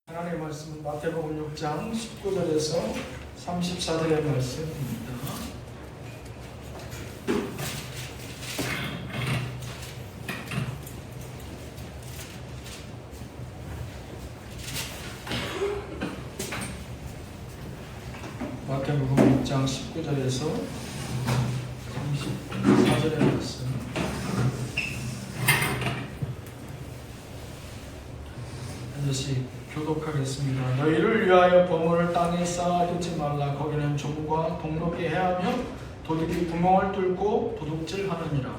하나님의 말씀은 마태복음 6장 19절에서 34절의 말씀입니다. 마태복음 6장 19절에서 34절의 말씀. 반드시 교독하겠습니다. 너희를 위하여 보물을 땅에 쌓아두지 말라. 거기는 종과 동록이 해하며 도둑이 구멍을 뚫고 도둑질하느니라.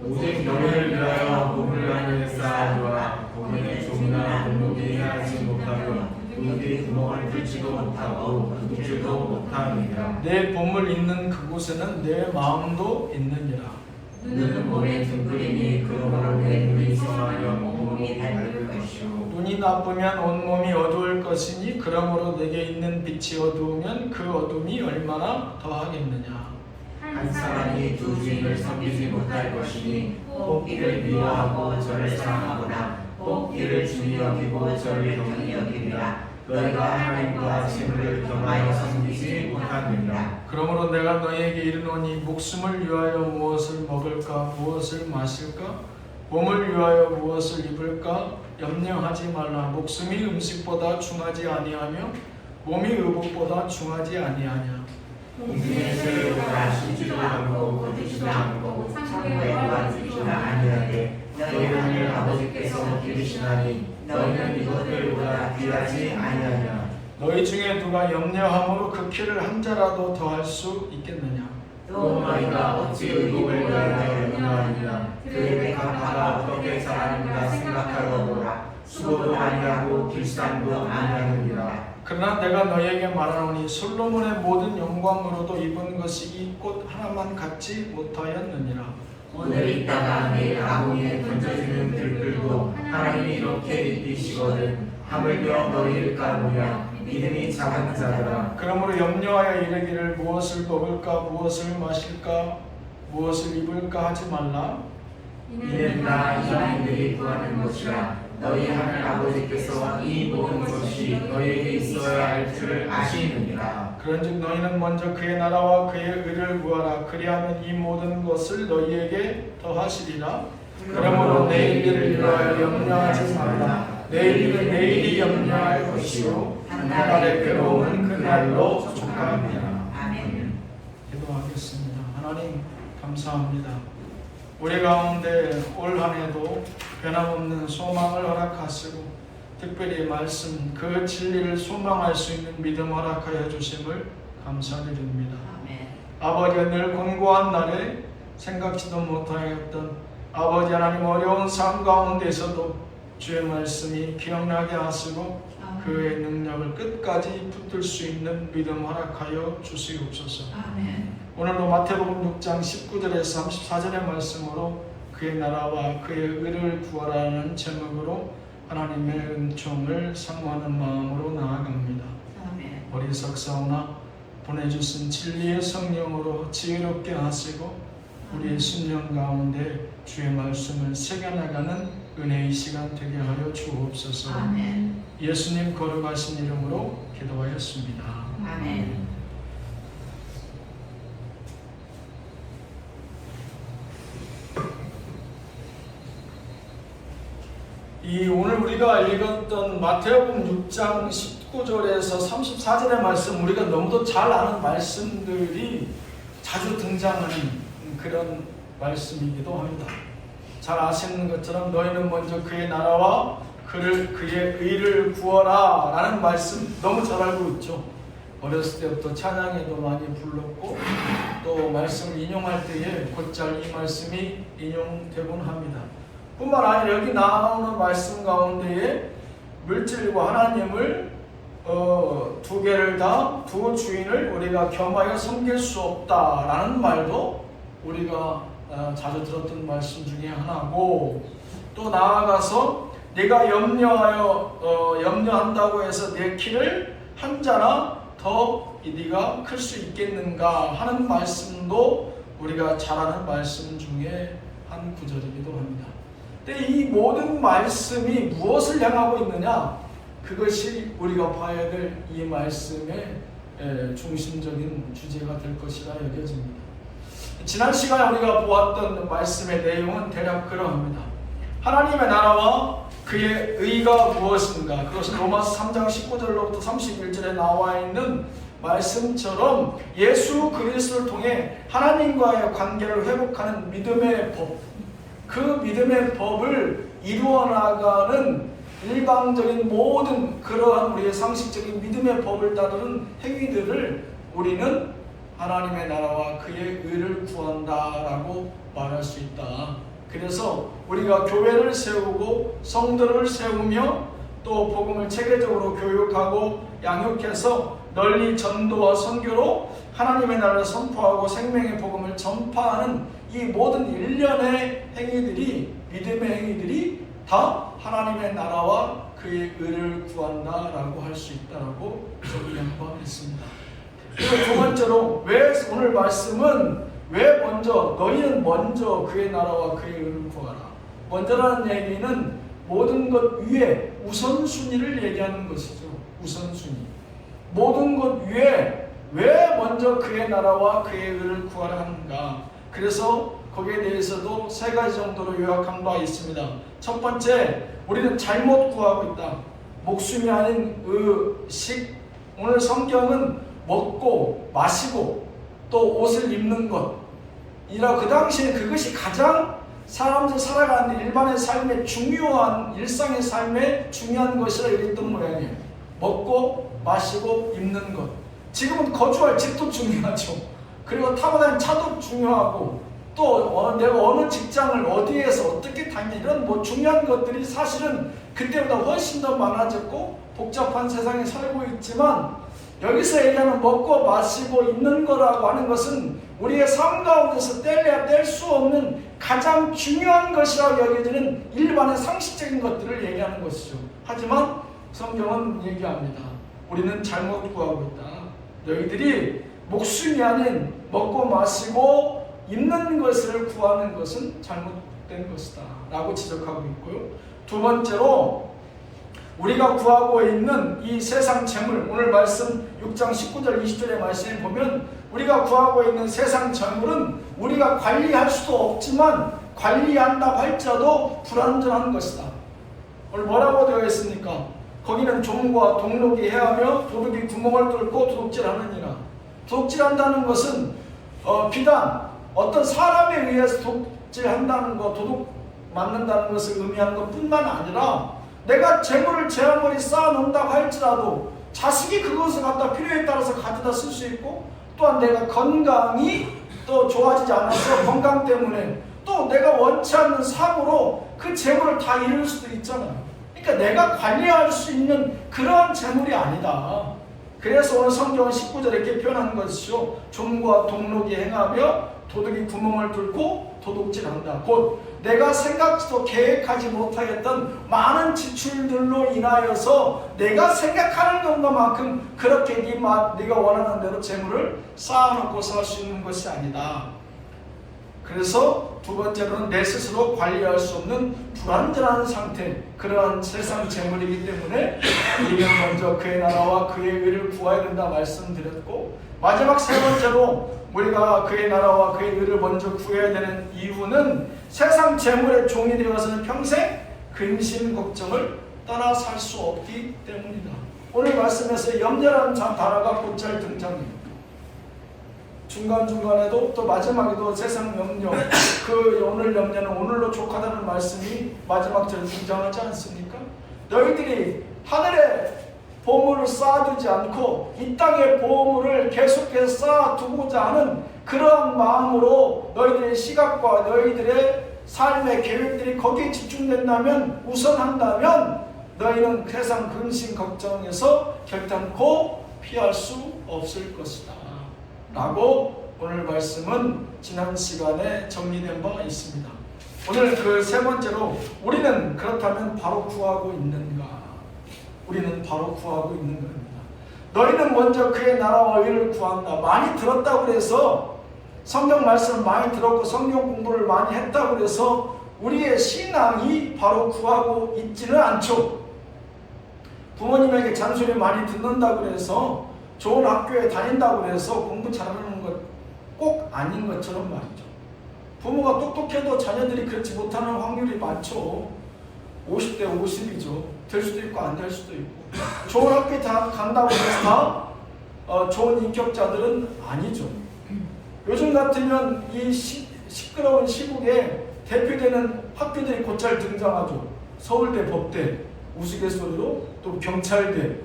오직 너희를 위하여 보물을 하늘에 쌓아두라. 거기는 종이나 동록이 해하지 못하며 도둑이 구멍을 뚫지도 못하고 도둑질도 못하느니라. 내 보물 있는 그곳에는 내 마음도 있느니라. 눈은 몸의 등불이니 그러므로 내 눈이 성하여 온몸이 밝을 것이요 눈이 나쁘면 온몸이 어두울 것이니 그러므로 내게 있는 빛이 어두우면 그 어둠이 얼마나 더하겠느냐. 한 사람이 두 주인을 섬기지 못할 것이니 뽑기를 미워하고 저를 사랑하거나 뽑기를 중히 여기고 저를 경히 여기리라. 너희가 하나님과 재물을 겸하여 섬기지 못하느니라. 그러므로 내가 너희에게 이르노니 목숨을 위하여 무엇을 먹을까 무엇을 마실까 몸을 위하여 무엇을 입을까 염려하지 말라. 목숨이 음식보다 중하지 아니하며 몸이 의복보다 중하지 아니하냐. 공중의 새로가 쉬지도 않고 걷지도 않고 창고에 들어가지도 아니하되 너희 하늘 아버지께서 기르시나니 너희는 이것들보다 귀하지 아니하냐. 너희 중에 누가 염려함으로 그 키를 한 자라도 더할 수 있겠느냐. 또 너희가 어찌 의복을 위하여 염려하느냐. 그의 각하가 어떻게 자라는가 생각하여 보라. 수고도 아니하고 길쌈도 아니하느니라. 그러나 내가 너희에게 말하노니 솔로몬의 모든 영광으로도 입은 것이 이 꽃 하나만 갖지 못하였느니라. 오늘 있다가 내일 아궁이에 던져지는 들불도 하나님이 이렇게 입히시거든. 하물며 너희일까 보냐. 믿음이 작은 자들아. 그러므로 염려하여 이르기를 무엇을 먹을까 무엇을 마실까 무엇을 입을까 하지 말라. 이는 다 이방인들이 구하는 것이라. 너희 하늘 아버지께서 이 모든 것이 너희에게 있어야 할 줄을 아시느니라. 그런즉 너희는 먼저 그의 나라와 그의 의를 구하라. 그리하면 이 모든 것을 너희에게 더하시리라. 그러므로 내일 일을 위하여 염려하지 말라. 내일 일은 내일이 염려할 것이요 한 날의 괴로움은 그 날로 족합니다. 아멘. 기도하겠습니다. 하나님 감사합니다. 우리 가운데 올 한 해도 변함없는 소망을 허락하시고 특별히 말씀 그 진리를 소망할 수 있는 믿음 허락하여 주심을 감사드립니다. 아멘. 아버지가 늘 곤고한 날에 생각지도 못하였던 아버지 하나님 어려운 삶 가운데서도 주의 말씀이 기억나게 하시고 그의 능력을 끝까지 붙들 수 있는 믿음 허락하여 주시옵소서. 아멘. 오늘도 마태복음 6장 19절에서 34절의 말씀으로 그의 나라와 그의 의를 구하라는 제목으로 하나님의 은총을 사모하는 마음으로 나아갑니다. 아멘. 어리석사오나 보내주신 진리의 성령으로 지혜롭게 하시고 우리의 심령 가운데 주의 말씀을 새겨나가는 은혜의 시간 되게 하여 주옵소서. 아멘. 예수님 거룩하신 이름으로 기도하였습니다. 아멘. 이 오늘 우리가 읽었던 마태복음 6장 19절에서 34절의 말씀, 우리가 너무도 잘 아는 말씀들이 자주 등장하는 그런 말씀이기도 합니다. 잘 아시는 것처럼 너희는 먼저 그의 나라와 그의 의를 구하라 라는 말씀 너무 잘 알고 있죠. 어렸을 때부터 찬양에도 많이 불렀고 또 말씀을 인용할 때에 곧잘 이 말씀이 인용되곤 합니다. 뿐만 아니라 여기 나오는 말씀 가운데에 물질과 하나님을 두 개를 다 두 주인을 우리가 겸하여 섬길 수 없다라는 말도 우리가 자주 들었던 말씀 중에 하나고, 또 나아가서 내가 염려한다고 해서 내 키를 한 자나 더 네가 클 수 있겠는가 하는 말씀도 우리가 잘 아는 말씀 중에 한 구절이기도 합니다. 근데 이 모든 말씀이 무엇을 향하고 있느냐? 그것이 우리가 봐야 될 이 말씀의 중심적인 주제가 될 것이라 여겨집니다. 지난 시간에 우리가 보았던 말씀의 내용은 대략 그러합니다. 하나님의 나라와 그의 의가 무엇인가? 그것은 로마서 3장 19절로부터 31절에 나와 있는 말씀처럼 예수 그리스도를 통해 하나님과의 관계를 회복하는 믿음의 법, 그 믿음의 법을 이루어 나가는 일방적인 모든 그러한 우리의 상식적인 믿음의 법을 따르는 행위들을 우리는 하나님의 나라와 그의 의를 구한다라고 말할 수 있다. 그래서 우리가 교회를 세우고 성도를 세우며 또 복음을 체계적으로 교육하고 양육해서 널리 전도와 선교로 하나님의 나라를 선포하고 생명의 복음을 전파하는 이 모든 일련의 행위들이, 믿음의 행위들이 다 하나님의 나라와 그의 의를 구한다라고 할 수 있다라고 정리한 바 있습니다. 그리고 두 번째로 왜 오늘 말씀은 왜 먼저 너희는 먼저 그의 나라와 그의 의를 구하라. 먼저라는 얘기는 모든 것 위에 우선순위를 얘기하는 것이죠. 우선순위. 모든 것 위에 왜 먼저 그의 나라와 그의 의를 구하라 하는가. 그래서 거기에 대해서도 세 가지 정도로 요약한 바 있습니다. 첫 번째, 우리는 잘못 구하고 있다. 목숨이 아닌 의식. 오늘 성경은 먹고 마시고 또 옷을 입는 것 이라 그 당시에 그것이 가장 사람들 살아가는 일반의 삶의 중요한 일상의 삶에 중요한 것이라 이랬던 모양이에요. 먹고 마시고 입는 것. 지금은 거주할 집도 중요하죠. 그리고 타고 다니는 차도 중요하고 또 내가 어느 직장을 어디에서 어떻게 다니냐 이런 뭐 중요한 것들이 사실은 그때보다 훨씬 더 많아졌고 복잡한 세상에 살고 있지만 여기서 얘기하는 먹고 마시고 입는 거라고 하는 것은 우리의 삶 가운데서 뗄래야 뗄 수 없는 가장 중요한 것이라고 여겨지는 일반의 상식적인 것들을 얘기하는 것이죠. 하지만 성경은 얘기합니다. 우리는 잘못 구하고 있다. 너희들이 목숨이 아닌 먹고 마시고 입는 것을 구하는 것은 잘못된 것이다 라고 지적하고 있고요. 두 번째로 우리가 구하고 있는 이 세상 재물, 오늘 말씀 6장 19절 20절의 말씀을 보면 우리가 구하고 있는 세상 재물은 우리가 관리할 수도 없지만 관리한다고 할지라도 불완전한 것이다. 오늘 뭐라고 되어 있습니까? 거기는 종과 동록이 해하며 도둑이 구멍을 뚫고 도둑질하느니라. 도둑질한다는 것은 비단 어떤 사람에 의해서 도둑질한다는 것, 도둑 맞는다는 것을 의미하는 것뿐만 아니라 내가 재물을 제 아무리 쌓아놓는다고 할지라도 자식이 그것을 갖다 필요에 따라서 가져다 쓸 수 있고 또한 내가 건강이 또 좋아지지 않아서 건강 때문에 또 내가 원치 않는 사고로 그 재물을 다 잃을 수도 있잖아요. 그러니까 내가 관리할 수 있는 그러한 재물이 아니다. 그래서 오늘 성경은 19절에 이렇게 표현한 것이죠. 종과 동록이 행하며 도둑이 구멍을 뚫고 도둑질한다. 곧 내가 생각지도 계획하지 못하였던 많은 지출들로 인하여서 내가 생각하는 것만큼 그렇게 네가 원하는 대로 재물을 쌓아놓고 살 수 있는 것이 아니다. 그래서 두 번째로는 내 스스로 관리할 수 없는 불완전한 상태, 그러한 세상 재물이기 때문에 우리는 먼저 그의 나라와 그의 의를 구해야 된다 말씀드렸고, 마지막 세 번째로 우리가 그의 나라와 그의 의를 먼저 구해야 되는 이유는 세상 재물의 종이 되어서는 평생 근심 걱정을 떠나 살 수 없기 때문이다. 오늘 말씀에서 염려라는 단어가 곧잘 등장해요. 중간중간에도 또 마지막에도 세상 염려, 그 오늘 염려는 오늘로 족하다는 말씀이 마지막 절에 등장하지 않습니까? 너희들이 하늘에 보물을 쌓아두지 않고 이 땅의 보물을 계속해서 쌓아두고자 하는 그러한 마음으로 너희들의 시각과 너희들의 삶의 계획들이 거기에 집중된다면, 우선한다면 너희는 세상 근심 걱정에서 결단코 피할 수 없을 것이다 라고 오늘 말씀은 지난 시간에 정리된 바 있습니다. 오늘 그 세 번째로 우리는 그렇다면 바로 구하고 있는가? 우리는 바로 구하고 있는 겁니다. 너희는 먼저 그의 나라와 의를 구한다. 많이 들었다고 해서 성경 말씀을 많이 들었고 성경 공부를 많이 했다고 해서 우리의 신앙이 바로 구하고 있지는 않죠. 부모님에게 잔소리 많이 듣는다고 해서 좋은 학교에 다닌다고 해서 공부 잘하는 것 꼭 아닌 것처럼 말이죠. 부모가 똑똑해도 자녀들이 그렇지 못하는 확률이 많죠. 50대 50이죠. 될 수도 있고 안 될 수도 있고. 좋은 학교에 간다고 해서 다 좋은 인격자들은 아니죠. 요즘 같으면 이 시끄러운 시국에 대표되는 학교들이 곧잘 등장하죠. 서울대, 법대, 우스갯소리로 또 경찰대,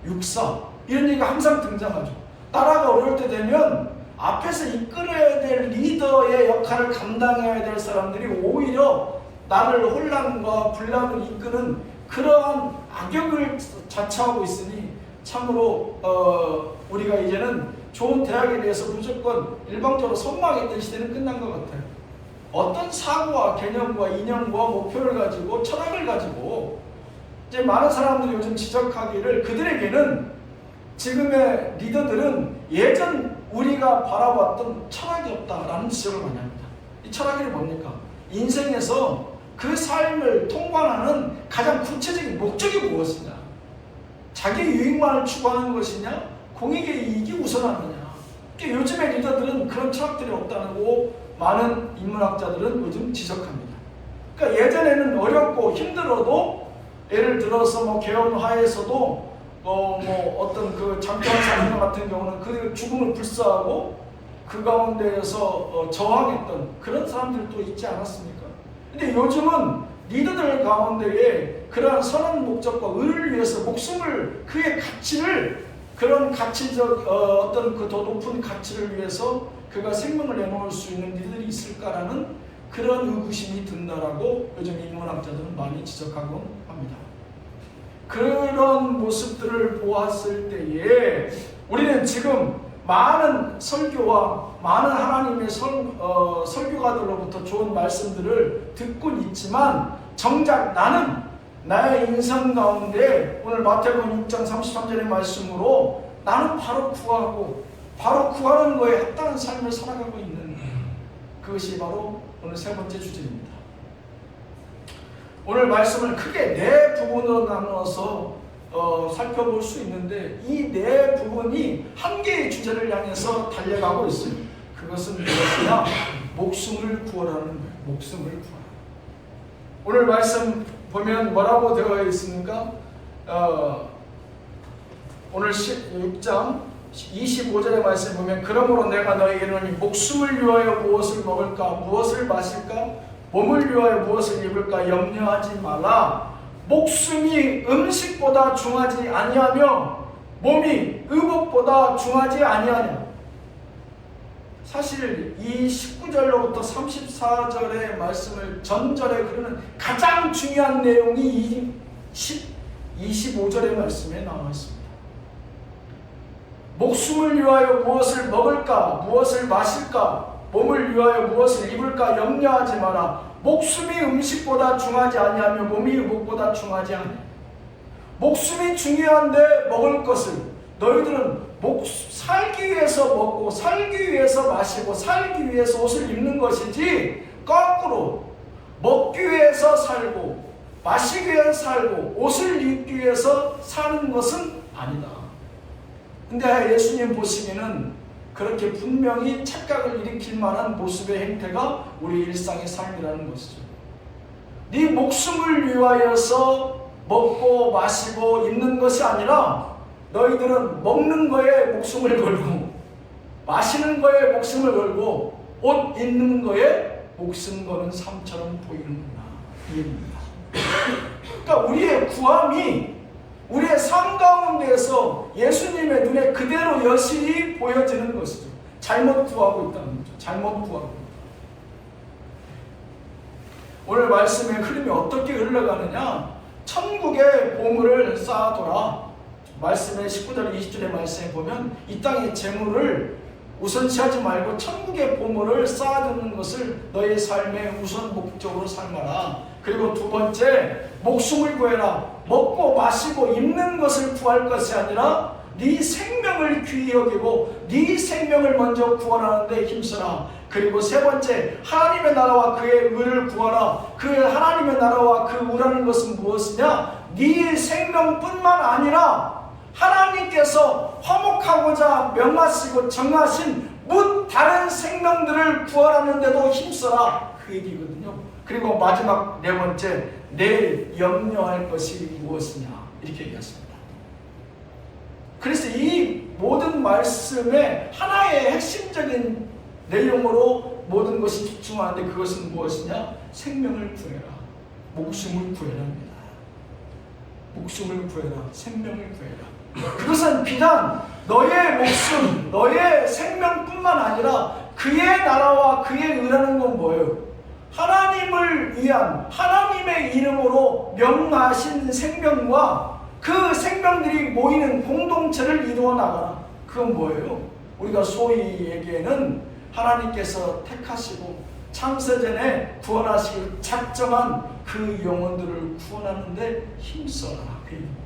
육사 이런 얘기가 항상 등장하죠. 나라가 어려울 때 되면 앞에서 이끌어야 될 리더의 역할을 감당해야 될 사람들이 오히려 나를 혼란과 분란을 이끄는 그러한 악역을 자처하고 있으니 참으로 우리가 이제는 좋은 대학에 대해서 무조건 일방적으로 선망했던 시대는 끝난 것 같아요. 어떤 사고와 개념과 이념과 목표를 가지고 철학을 가지고 이제 많은 사람들이 요즘 지적하기를 그들에게는 지금의 리더들은 예전 우리가 바라봤던 철학이 없다라는 지적을 많이 합니다. 이 철학이 뭡니까? 인생에서 그 삶을 통과하는 가장 구체적인 목적이 무엇이냐? 자기 유익만을 추구하는 것이냐? 공익의 이익이 우선하느냐? 그러니까 요즘의 리더들은 그런 철학들이 없다고 많은 인문학자들은 요즘 지적합니다. 그러니까 예전에는 어렵고 힘들어도 예를 들어서 뭐 개헌하에서도 어떤 그 장태환 사님 같은 경우는 그 죽음을 불사하고 그 가운데에서 저항했던 그런 사람들도 있지 않았습니까? 근데 요즘은 리더들 가운데에 그러한 선한 목적과 의를 위해서 목숨을 그의 가치를 그런 가치적 어떤 그 더 높은 가치를 위해서 그가 생명을 내놓을 수 있는 리더들이 있을까라는 그런 의구심이 든다라고 요즘 인문학자들은 많이 지적하곤 합니다. 그런 모습들을 보았을 때에 우리는 지금 많은 설교와 많은 하나님의 설교가들로부터 좋은 말씀들을 듣곤 있지만 정작 나는 나의 인생 가운데 오늘 마태복음 6장 33절의 말씀으로 나는 바로 구하는 거에 합당한 삶을 살아가고 있는 그것이 바로 오늘 세 번째 주제입니다. 오늘 말씀을 크게 네 부분으로 나누어서 살펴볼 수 있는데 이 네 부분이 한 개의 주제를 향해서 달려가고 있어요. 그것은 무엇이냐? 목숨을 구하라는 거예요. 목숨을 구하라. 오늘 말씀 보면 뭐라고 되어 있습니까? 오늘 6장 25절의 말씀 보면 그러므로 내가 너에게 이르노니 목숨을 위하여 무엇을 먹을까 무엇을 마실까 몸을 위하여 무엇을 입을까 염려하지 말라. 목숨이 음식보다 중하지 아니하며 몸이 의복보다 중하지 아니하냐. 사실 이 19절로부터 34절의 말씀을 전절에 흐르는 가장 중요한 내용이 이 25절의 말씀에 나와 있습니다. 목숨을 위하여 무엇을 먹을까 무엇을 마실까 몸을 위하여 무엇을 입을까 염려하지 마라. 목숨이 음식보다 중하지 아니하며 몸이 의복보다 중하지 않아. 목숨이 중요한데 먹을 것을 너희들은 살기 위해서 먹고 살기 위해서 마시고 살기 위해서 옷을 입는 것이지 거꾸로 먹기 위해서 살고 마시기 위해서 살고 옷을 입기 위해서 사는 것은 아니다. 근데 예수님 보시기에는 그렇게 분명히 착각을 일으킬 만한 모습의 행태가 우리 일상의 삶이라는 것이죠. 네 목숨을 위하여서 먹고 마시고 입는 것이 아니라 너희들은 먹는 거에 목숨을 걸고 마시는 거에 목숨을 걸고 옷 입는 거에 목숨 거는 삶처럼 보이는구나. 이해입니다. 그러니까 우리의 구함이 우리의 삶 가운데에서 예수님의 눈에 그대로 여실히 보여지는 것이죠. 잘못 구하고 있다는 거죠. 잘못 구하고 있다. 오늘 말씀의 흐름이 어떻게 흘러가느냐? 천국의 보물을 쌓아둬라. 말씀의 19절 20절의 말씀에 보면 이 땅의 재물을 우선시하지 말고 천국의 보물을 쌓아두는 것을 너의 삶의 우선 목적으로 삼아라. 그리고 두 번째, 목숨을 구해라. 먹고 마시고 입는 것을 구할 것이 아니라 네 생명을 귀히 여기고 네 생명을 먼저 구원하는 데 힘써라. 그리고 세 번째, 하나님의 나라와 그의 의를 구하라. 그 하나님의 나라와 그 의라는 것은 무엇이냐? 네 생명뿐만 아니라 하나님께서 화목하고자 명하시고 정하신 뭇 다른 생명들을 구원하는 데도 힘써라, 그 얘기거든요. 그리고 마지막 네 번째, 내일 염려할 것이 무엇이냐, 이렇게 얘기했습니다. 그래서 이 모든 말씀의 하나의 핵심적인 내용으로 모든 것이 집중하는데, 그것은 무엇이냐? 생명을 구해라, 목숨을 구해라입니다. 목숨을 구해라, 생명을 구해라. 그것은 비단 너의 목숨, 너의 생명뿐만 아니라 그의 나라와 그의 의라는 건 뭐예요? 하나님을 위한, 하나님의 이름으로 명하신 생명과 그 생명들이 모이는 공동체를 이루어 나가라. 그건 뭐예요? 우리가 소위 얘기에는 하나님께서 택하시고 창세전에 구원하시기로 작정한 그 영혼들을 구원하는데 힘써라, 그 얘기입니다.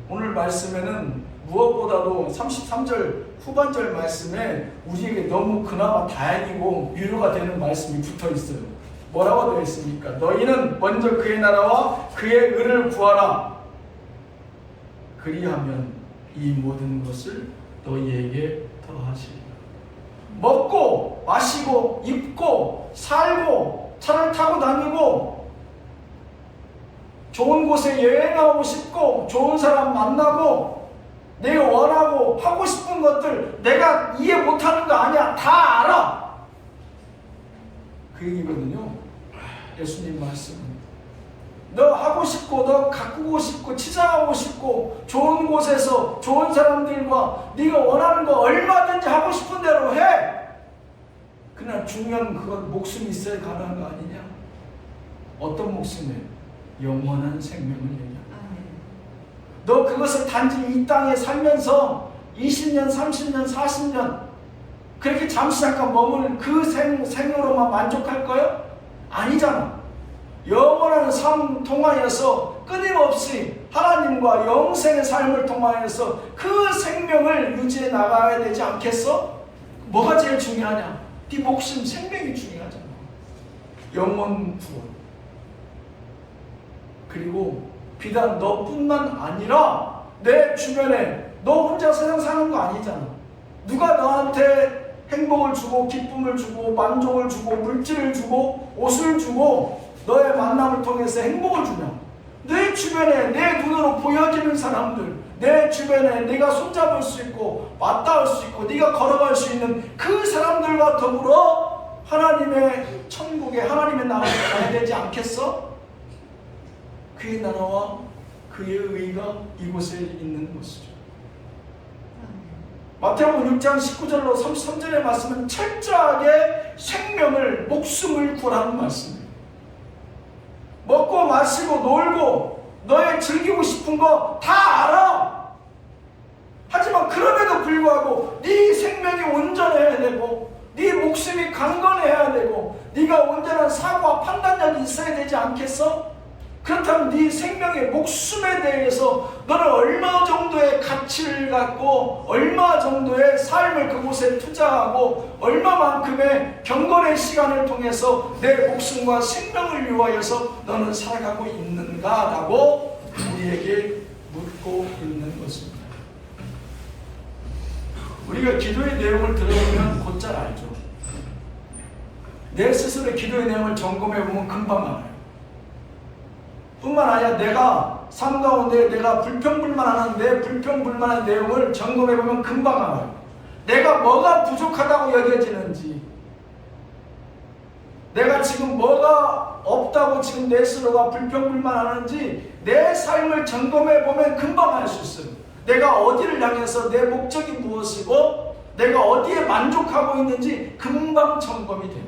오늘 말씀에는 무엇보다도 33절 후반절 말씀에 우리에게 너무 그나마 다행이고 위로가 되는 말씀이 붙어 있어요. 뭐라고 되어 있습니까? 너희는 먼저 그의 나라와 그의 의를 구하라. 그리하면 이 모든 것을 너희에게 더하시리라. 먹고 마시고 입고 살고 차를 타고 다니고 좋은 곳에 여행하고 싶고 좋은 사람 만나고 내가 원하고 하고 싶은 것들 내가 이해 못하는 거 아니야. 다 알아. 그 얘기거든요. 예수님 말씀은 너 하고 싶고 너 가꾸고 싶고 치장하고 싶고 좋은 곳에서 좋은 사람들과 네가 원하는 거 얼마든지 하고 싶은 대로 해. 그러나 중요한 그건 목숨이 있어야 가능한 거 아니냐? 어떤 목숨이에요? 영원한 생명을 얘기합니다. 너 그것을 단지 이 땅에 살면서 20년, 30년, 40년 그렇게 잠시 잠깐 머물 그 생으로만 만족할 거예요? 아니잖아. 영원한 삶 통하여서 끊임없이 하나님과 영생의 삶을 통하여서 그 생명을 유지해 나가야 되지 않겠어? 뭐가 제일 중요하냐? 네 목숨, 생명이 중요하잖아. 영원 구원. 그리고 비단 너뿐만 아니라 내 주변에 너 혼자 세상 사는 거 아니잖아. 누가 너한테 행복을 주고 기쁨을 주고 만족을 주고 물질을 주고 옷을 주고 너의 만남을 통해서 행복을 주냐? 내 주변에 내 눈으로 보여지는 사람들, 내 주변에 네가 손잡을 수 있고 맞닿을 수 있고 네가 걸어갈 수 있는 그 사람들과 더불어 하나님의 천국에 하나님의 나라에 가야 되지 않겠어? 그의 나라와 그의 의가 이곳에 있는 것이죠. 마태복음 6장 19절로 33절의 말씀은 철저하게 생명을, 목숨을 구하라는 말씀이에요. 먹고 마시고 놀고 너의 즐기고 싶은 거 다 알아. 하지만 그럼에도 불구하고 네 생명이 온전해야 되고 네 목숨이 강건해야 되고 네가 온전한 사고와 판단력이 있어야 되지 않겠어? 그렇다면 네 생명의 목숨에 대해서 너는 얼마 정도의 가치를 갖고 얼마 정도의 삶을 그곳에 투자하고 얼마만큼의 경건의 시간을 통해서 내 목숨과 생명을 위하여서 너는 살아가고 있는가라고 우리에게 묻고 있는 것입니다. 우리가 기도의 내용을 들어보면 곧잘 알죠. 내 스스로의 기도의 내용을 점검해보면 금방 알아요. 뿐만 아니라 내가 삶 가운데 내가 불평불만하는 내 불평불만한 내용을 점검해보면 금방 알아요. 내가 뭐가 부족하다고 여겨지는지, 내가 지금 뭐가 없다고 지금 내 스스로가 불평불만하는지 내 삶을 점검해보면 금방 알 수 있어요. 내가 어디를 향해서 내 목적이 무엇이고 내가 어디에 만족하고 있는지 금방 점검이 돼요.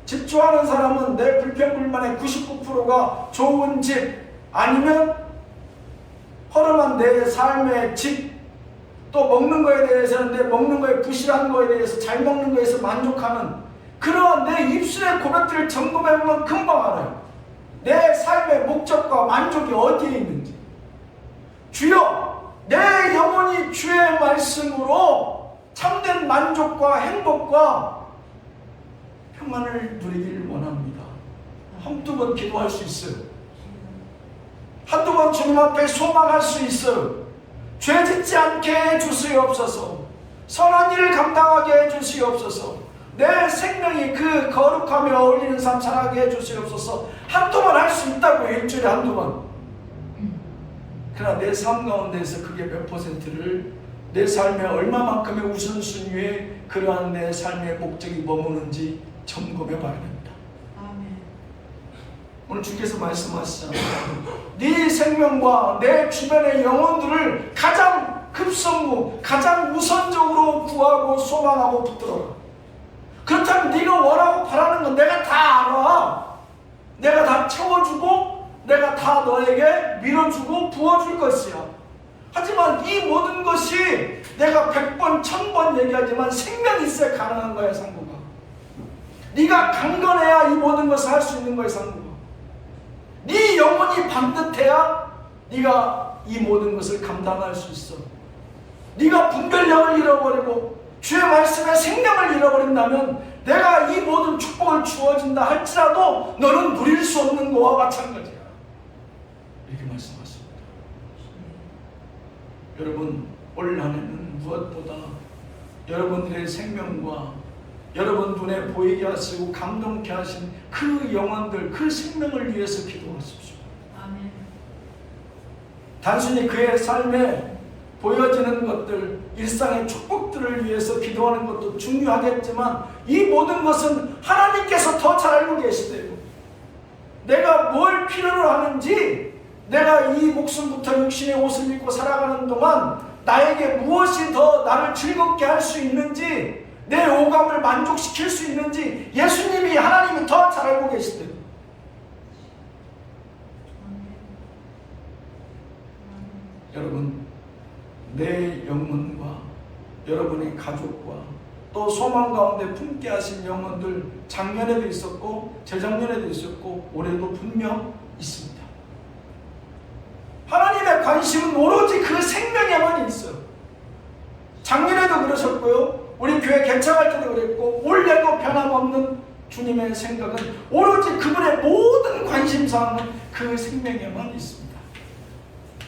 집 좋아하는 사람은 내 불평불만의 99%가 좋은 집 아니면 허름한 내 삶의 집, 또 먹는 거에 대해서는 내 먹는 거에 부실한 거에 대해서 잘 먹는 거에서 만족하는 그러한 내 입술의 고백들을 점검해보면 금방 알아요. 내 삶의 목적과 만족이 어디에 있는지. 주여, 내 영혼이 주의 말씀으로 참된 만족과 행복과 평안을 누리길 원합니다. 한두 번 기도할 수 있어요. 한두 번 주님 앞에 소망할 수 있어요. 죄 짓지 않게 해주시옵소서. 선한 일을 감당하게 해주시옵소서. 내 생명이 그 거룩하며 어울리는 삶 살아가게 해주시옵소서. 한두 번 할 수 있다고요. 일주일에 한두 번. 그러나 내 삶 가운데서 그게 몇 퍼센트를, 내 삶의 얼마만큼의 우선순위에 그러한 내 삶의 목적이 머무는지 점검해 봐야 됩니다. 아멘. 오늘 주께서 말씀하시잖아요. 네 생명과 내 주변의 영혼들을 가장 급선무, 가장 우선적으로 구하고 소망하고 붙들어라. 그렇다면 네가 원하고 바라는 건 내가 다 알아. 내가 다 채워주고 내가 다 너에게 밀어주고 부어줄 것이야. 하지만 이 모든 것이 내가 100번, 1000번 얘기하지만 생명이 있어야 가능한 거야, 상부가. 네가 강건해야 이 모든 것을 할 수 있는 거야, 상부가. 네 영혼이 반듯해야 네가 이 모든 것을 감당할 수 있어. 네가 분별력을 잃어버리고 주의 말씀에 생명을 잃어버린다면 내가 이 모든 축복을 주어진다 할지라도 너는 누릴 수 없는 거와 마찬가지야. 이렇게 말씀하십니다. 여러분, 올 한해는 무엇보다 여러분들의 생명과 여러분 눈에 보이게 하시고 감동케 하신 그 영혼들, 그 생명을 위해서 기도하십시오. 아멘. 단순히 그의 삶에 보여지는 것들, 일상의 축복들을 위해서 기도하는 것도 중요하겠지만 이 모든 것은 하나님께서 더 잘 알고 계시대요. 내가 뭘 필요로 하는지, 내가 이 목숨부터 육신의 옷을 입고 살아가는 동안 나에게 무엇이 더 나를 즐겁게 할 수 있는지, 내 오감을 만족시킬 수 있는지 예수님이, 하나님이 더 잘 알고 계시대요. 여러분, 내 영혼과 여러분의 가족과 또 소망 가운데 품게 하신 영혼들, 작년에도 있었고 재작년에도 있었고 올해도 분명 있습니다. 하나님의 관심은 오로지 그 생명에만 있어요. 작년에도 그러셨고요, 우리 교회 개창할 때도 그랬고 올해도 변함없는 주님의 생각은 오로지 그분의 모든 관심사항은 그 생명에만 있습니다.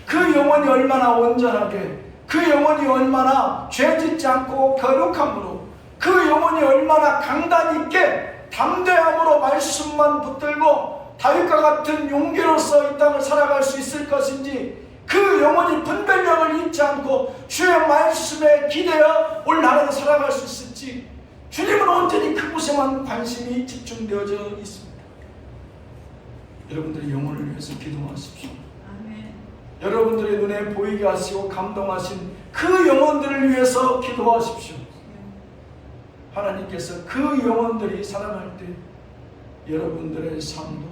그 영혼이 얼마나 온전하게, 그 영혼이 얼마나 죄짓지 않고 거룩함으로, 그 영혼이 얼마나 강단 있게 담대함으로 말씀만 붙들고 다윗과 같은 용기로서 이 땅을 살아갈 수 있을 것인지, 그 영혼이 분별력을 잃지 않고 주의 말씀에 기대어 올 나라를 살아갈 수 있을지, 주님은 온전히 그곳에만 관심이 집중되어져 있습니다. 여러분들의 영혼을 위해서 기도하십시오. 아멘. 여러분들의 눈에 보이게 하시고 감동하신 그 영혼들을 위해서 기도하십시오. 하나님께서 그 영혼들이 살아갈 때 여러분들의 삶도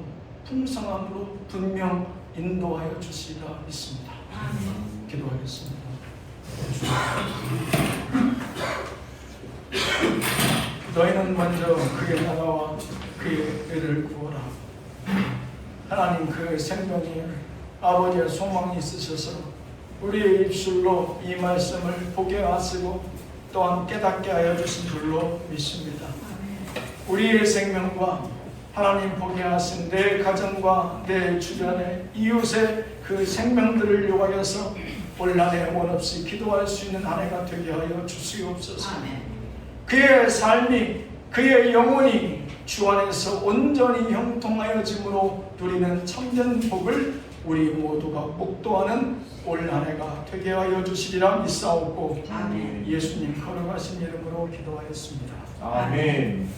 풍성함으로 분명 인도하여 주시리라 믿습니다. 아멘. 기도하겠습니다. 너희는 먼저 그의 나라와 그의 의를 구하라. 하나님, 그 생명이 아버지의 소망이 있으셔서 우리의 입술로 이 말씀을 보게 하시고 또한 깨닫게 하여 주신 줄로 믿습니다. 우리의 생명과 하나님 보게 하신 내 가정과 내 주변의 이웃의 그 생명들을 요하여서 올 한 해 원없이 기도할 수 있는 한 해가 되게 하여 주시옵소서. 아멘. 그의 삶이, 그의 영혼이 주 안에서 온전히 형통하여짐으로 누리는 참된 복을 우리 모두가 목도하는 올 한 해가 되게 하여 주시리라 믿사옵고 아멘. 예수님 거룩하신 이름으로 기도하였습니다. 아멘.